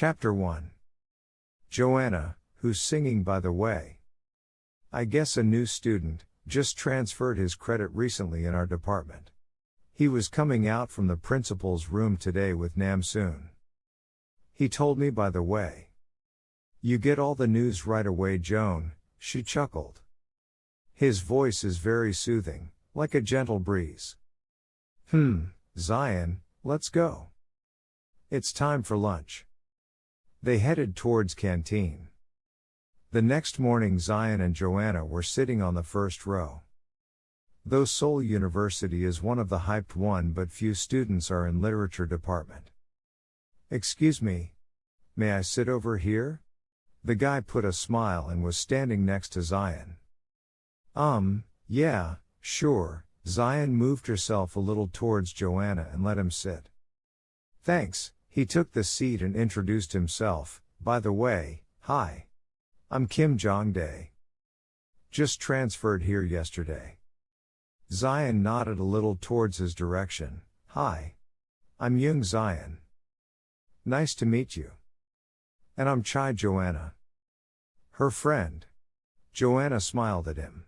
Chapter 1. Joanna, who's singing by the way. I guess a new student, just transferred his credit recently in our department. He was coming out from the principal's room today with Namsoon. He told me by the way. You get all the news right away, Joan, she chuckled. His voice is very soothing, like a gentle breeze. Zion, let's go. It's time for lunch. They headed towards canteen. The next morning Zion and Joanna were sitting on the first row. Though Seoul University is one of the hyped one, but few students are in literature department. Excuse me. May I sit over here? The guy put a smile and was standing next to Zion. Yeah, sure. Zion moved herself a little towards Joanna and let him sit. Thanks. He took the seat and introduced himself. By the way, hi. I'm Kim Jong-dae. Just transferred here yesterday. Zion nodded a little towards his direction. Hi. I'm Young Zion. Nice to meet you. And I'm Chai Joanna. Her friend. Joanna smiled at him.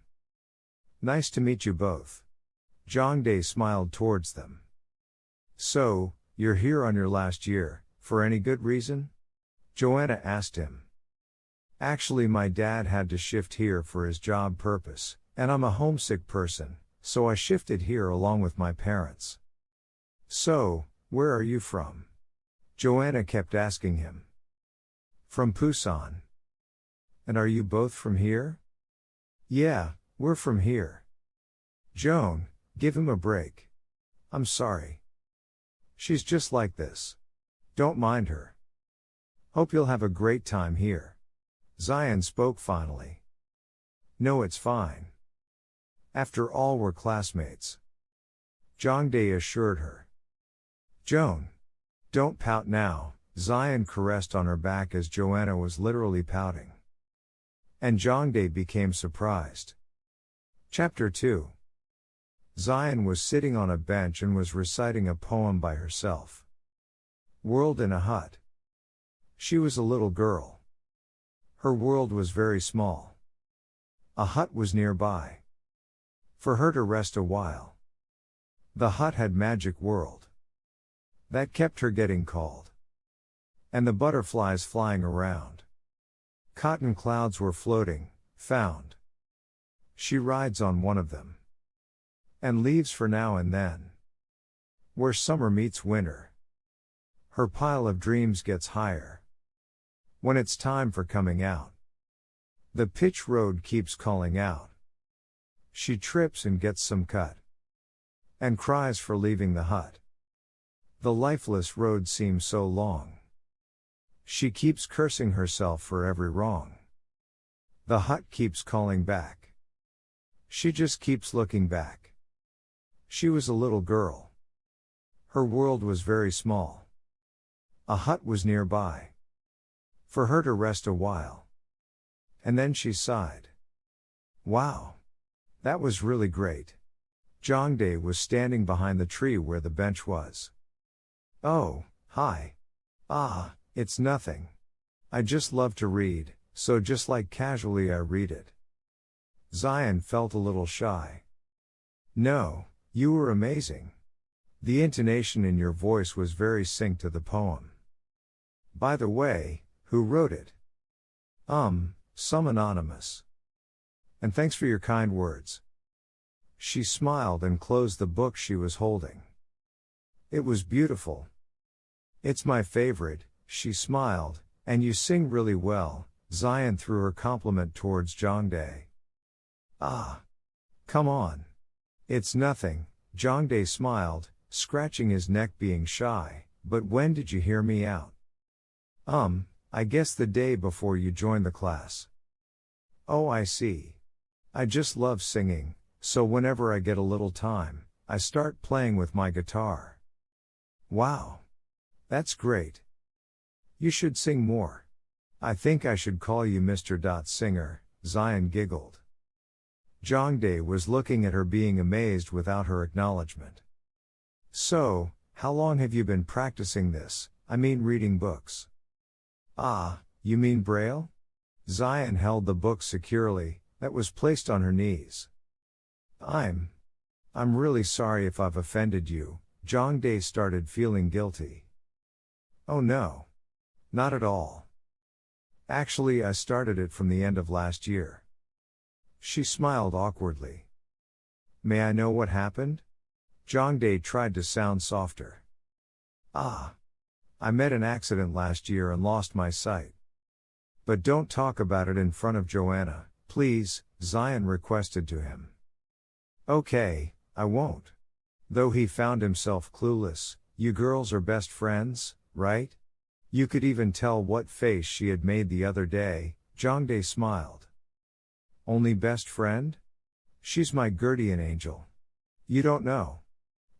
Nice to meet you both. Jong-dae smiled towards them. So, you're here on your last year, for any good reason? Joanna asked him. Actually, my dad had to shift here for his job purpose, and I'm a homesick person, so I shifted here along with my parents. So, where are you from? Joanna kept asking him. From Busan. And are you both from here? Yeah, we're from here. Joan, give him a break. I'm sorry. She's just like this. Don't mind her. Hope you'll have a great time here. Zion spoke finally. No, it's fine. After all, we're classmates. Jong-dae assured her. Joan. Don't pout now, Zion caressed on her back as Joanna was literally pouting. And Jong-dae became surprised. Chapter 2. Zion was sitting on a bench and was reciting a poem by herself. World in a Hut. She was a little girl. Her world was very small. A hut was nearby. For her to rest a while. The hut had magic world. That kept her getting called. And the butterflies flying around. Cotton clouds were floating, found. She rides on one of them. And leaves for now and then. Where summer meets winter. Her pile of dreams gets higher. When it's time for coming out. The pitch road keeps calling out. She trips and gets some cut. And cries for leaving the hut. The lifeless road seems so long. She keeps cursing herself for every wrong. The hut keeps calling back. She just keeps looking back. She was a little girl. Her world was very small. A hut was nearby. For her to rest a while. And then she sighed. Wow. That was really great. Jong-dae was standing behind the tree where the bench was. Oh, hi. It's nothing. I just love to read, so just like casually I read it. Zion felt a little shy. No. You were amazing. The intonation in your voice was very synced to the poem. By the way, who wrote it? Some anonymous. And thanks for your kind words. She smiled and closed the book she was holding. It was beautiful. It's my favorite, she smiled, and you sing really well, Zion threw her compliment towards Jong-dae. Come on. It's nothing, Jong-dae smiled, scratching his neck being shy, but when did you hear me out? I guess the day before you joined the class. Oh, I see. I just love singing, so whenever I get a little time, I start playing with my guitar. Wow. That's great. You should sing more. I think I should call you Mr. Singer, Zion giggled. Jong-dae was looking at her being amazed without her acknowledgement. So, how long have you been practicing this, I mean reading books? Ah, you mean Braille? Zion held the book securely, that was placed on her knees. I'm really sorry if I've offended you. Jongdae started feeling guilty. Oh no. Not at all. Actually, I started it from the end of last year. She smiled awkwardly. May I know what happened? Jongdae tried to sound softer. Ah. I met an accident last year and lost my sight. But don't talk about it in front of Joanna, please, Zion requested to him. Okay, I won't. Though he found himself clueless, you girls are best friends, right? You could even tell what face she had made the other day. Jongdae smiled. Only best friend? She's my guardian angel. You don't know.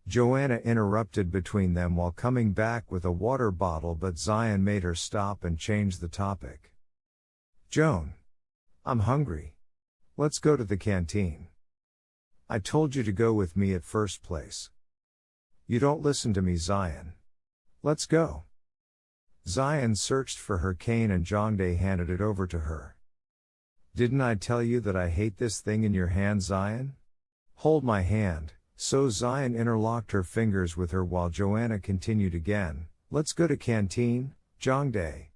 Joanna interrupted between them while coming back with a water bottle, but Zion made her stop and change the topic. Joan. I'm hungry. Let's go to the canteen. I told you to go with me at first place. You don't listen to me, Zion. Let's go. Zion searched for her cane and Jongdae handed it over to her. Didn't I tell you that I hate this thing in your hand, Zion? Hold my hand. So Zion interlocked her fingers with her while Joanna continued again. Let's go to canteen, Jongdae.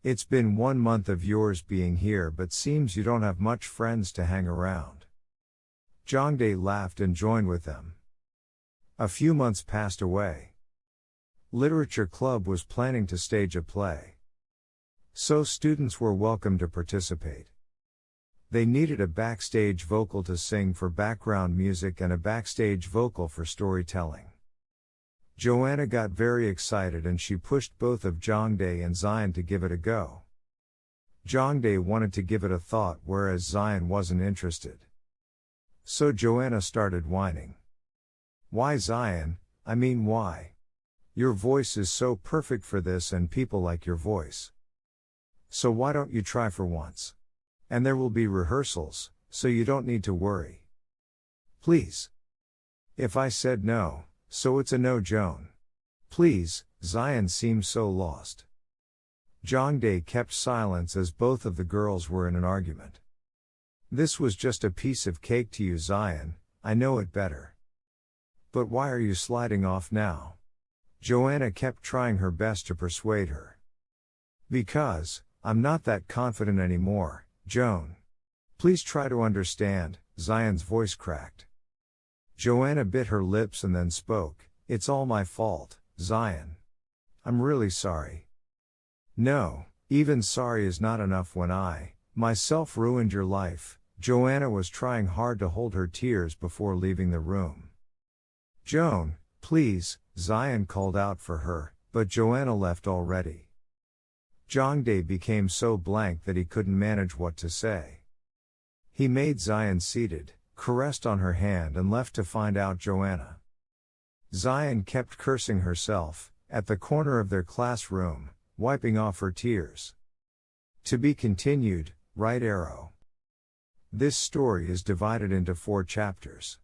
It's been 1 month of yours being here, but seems you don't have much friends to hang around. Jongdae laughed and joined with them. A few months passed away. Literature Club was planning to stage a play. So students were welcome to participate. They needed a backstage vocal to sing for background music and a backstage vocal for storytelling. Joanna got very excited and she pushed both of Jongdae and Zion to give it a go. Jongdae wanted to give it a thought, whereas Zion wasn't interested. So Joanna started whining. Why, Zion? I mean, why? Your voice is so perfect for this and people like your voice. So why don't you try for once? And there will be rehearsals, so you don't need to worry. Please. If I said no, so it's a no, Joan. Please. Zion seemed so lost. Jongdae kept silence as both of the girls were in an argument. This was just a piece of cake to you, Zion, I know it better. But why are you sliding off now? Joanna kept trying her best to persuade her. Because, I'm not that confident anymore. Joan. Please try to understand, Zion's voice cracked. Joanna bit her lips and then spoke. It's all my fault, Zion. I'm really sorry. No, even sorry is not enough when I, myself ruined your life. Joanna was trying hard to hold her tears before leaving the room. Joan, please, Zion called out for her, but Joanna left already. Jongdae became so blank that he couldn't manage what to say. He made Zion seated, caressed on her hand and left to find out Joanna. Zion kept cursing herself, at the corner of their classroom, wiping off her tears. To be continued, right arrow. This story is divided into 4 chapters.